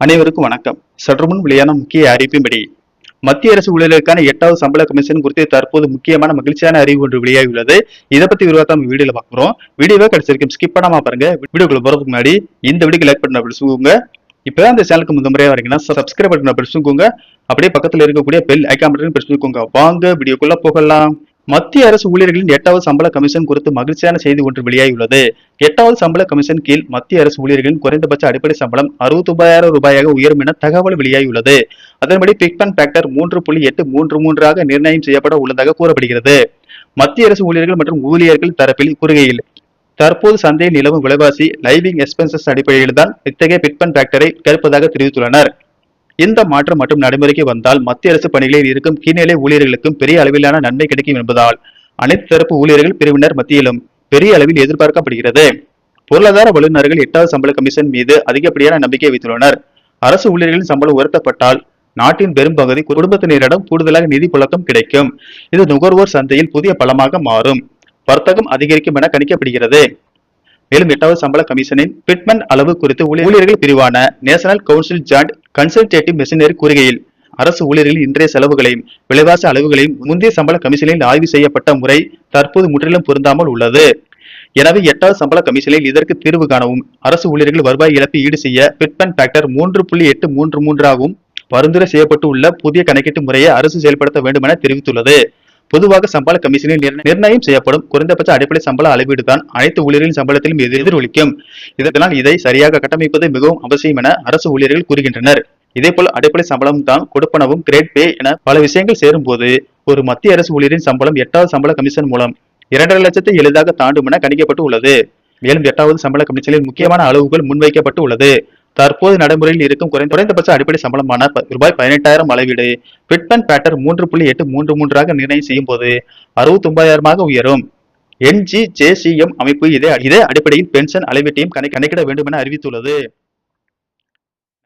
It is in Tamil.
அனைவருக்கும் வணக்கம். சற்றுமுன் வெளியான முக்கிய அறிவிப்பின்படி மத்திய அரசு ஊழியர்களுக்கான 8வது சம்பள கமிஷன் குறித்து தற்போது முக்கியமான மகிழ்ச்சியான அறிவு ஒன்று வெளியாகியுள்ளது. இதை பத்தி விரிவாக நம்ம வீடியோல பார்க்கிறோம். வீடியோவை கடைசிக்கும் ஸ்கிப் பண்ணாம பாருங்க. வீடியோக்குள்ள போறதுக்கு முன்னாடி இந்த வீடியோக்கு லைக் பட்டன் பிடிச்சுக்கோங்க. இப்பதான் இந்த சேனலுக்கு முதல் முறையா வரீங்கன்னா சப்ஸ்கிரைப் பட்டன் பிடிச்சுக்கோங்க. அப்படியே பக்கத்துல இருக்கக்கூடிய பெல் ஐகான் பட்டன் பிடிச்சுக்கோங்க. வாங்க வீடியோக்குள்ள போகலாம். மத்திய அரசு ஊழியர்களின் 8வது சம்பள கமிஷன் குறித்து மகிழ்ச்சியான செய்தி ஒன்று வெளியாகியுள்ளது. 8வது சம்பள கமிஷன் கீழ் மத்திய அரசு ஊழியர்களின் குறைந்தபட்ச அடிப்படை சம்பளம் 69,000 ரூபாயாக உயரும் என தகவல் வெளியாகியுள்ளது. அதன்படி பிட்மன் ஃபேக்டர் 3.833 நிர்ணயம் செய்யப்பட உள்ளதாக கூறப்படுகிறது. மத்திய அரசு ஊழியர்கள் மற்றும் ஊழியர்கள் தரப்பில் கூறுகையில், தற்போது சந்தையில் நிலவும் விலைவாசி லைவிங் எக்ஸ்பென்சஸ் அடிப்படையில் தான் இத்தகைய பிட்மன் ஃபேக்டரை கேட்பதாக தெரிவித்துள்ளனர். இந்த மாற்றம் மற்றும் நடைமுறைக்கு வந்தால் மத்திய அரசு பணிகளில் இருக்கும் கீழ்நிலை ஊழியர்களுக்கும் பெரிய அளவிலான நன்மை கிடைக்கும் என்பதால் அனைத்து தரப்பு ஊழியர்கள் பிரிவினர் மத்தியிலும் பெரிய அளவில் எதிர்பார்க்கப்படுகிறது. பொருளாதார வல்லுநர்கள் 8வது சம்பள கமிஷன் மீது அதிகப்படியான நம்பிக்கை வைத்துள்ளனர். அரசு ஊழியர்களின் சம்பளம் உயர்த்தப்பட்டால் நாட்டின் பெரும்பகுதி குடும்பத்தினரிடம் கூடுதலாக நிதி புழக்கம் கிடைக்கும். இது நுகர்வோர் சந்தையில் புதிய பலமாக மாறும். வர்த்தகம் அதிகரிக்கும் என கணிக்கப்படுகிறது. மேலும் 8வது சம்பள கமிஷனின் பிட்மன் அளவு குறித்து ஊழியர்கள் பிரிவான national council joint consultative machinery கூறுகையில், அரசு ஊழியர்களின் இன்றைய செலவுகளையும் விலைவாசி அளவுகளையும் முந்தைய சம்பள கமிஷனில் ஆய்வு செய்யப்பட்ட முறை தற்போது முற்றிலும் பொருந்தாமல் உள்ளது. எனவே 8வது சம்பள கமிஷனில் இதற்கு தீர்வு காணவும் அரசு ஊழியர்கள் வருவாய் இழப்பை ஈடு செய்ய பிட்மன் ஃபேக்டர் 3.833 பரிந்துரை செய்யப்பட்டு உள்ள புதிய கணக்கீட்டு முறையை அரசு செயல்படுத்த வேண்டும் என தெரிவித்துள்ளது. பொதுவாக சம்பள கமிஷனில் நிர்ணயம் செய்யப்படும் குறைந்தபட்ச அடிப்படை சம்பள அளவீடு தான் அனைத்து ஊழியர்களின் சம்பளத்திலும் எதிரொலிக்கும். இதனால் இதை சரியாக கட்டமைப்பது மிகவும் அவசியம் என அரசு ஊழியர்கள் கூறுகின்றனர். இதேபோல் அடிப்படை சம்பளம் தான் கொடுப்பனவும் கிரேட் பே என பல விஷயங்கள் சேரும் போது ஒரு மத்திய அரசு ஊழியரின் சம்பளம் 8வது சம்பள கமிஷன் மூலம் 2.5 லட்சத்தை எளிதாக தாண்டும் என கணிக்கப்பட்டு உள்ளது. மேலும் 8வது சம்பள கமிஷனில் முக்கியமான அளவுகள் முன்வைக்கப்பட்டு உள்ளது. தற்போது நடைமுறையில் இருக்கும் குறைந்தபட்ச அடிப்படை சம்பளமான ரூபாய் 18,000 அளவீடு பிட்மன் ஃபேக்டர் 3.833 நிர்ணயம் செய்யும் போது 69,000 உயரும். NGJCM அமைப்பு இதே அடிப்படையில் பென்ஷன் அளவீட்டையும் கணக்கிட வேண்டும் என அறிவித்துள்ளது.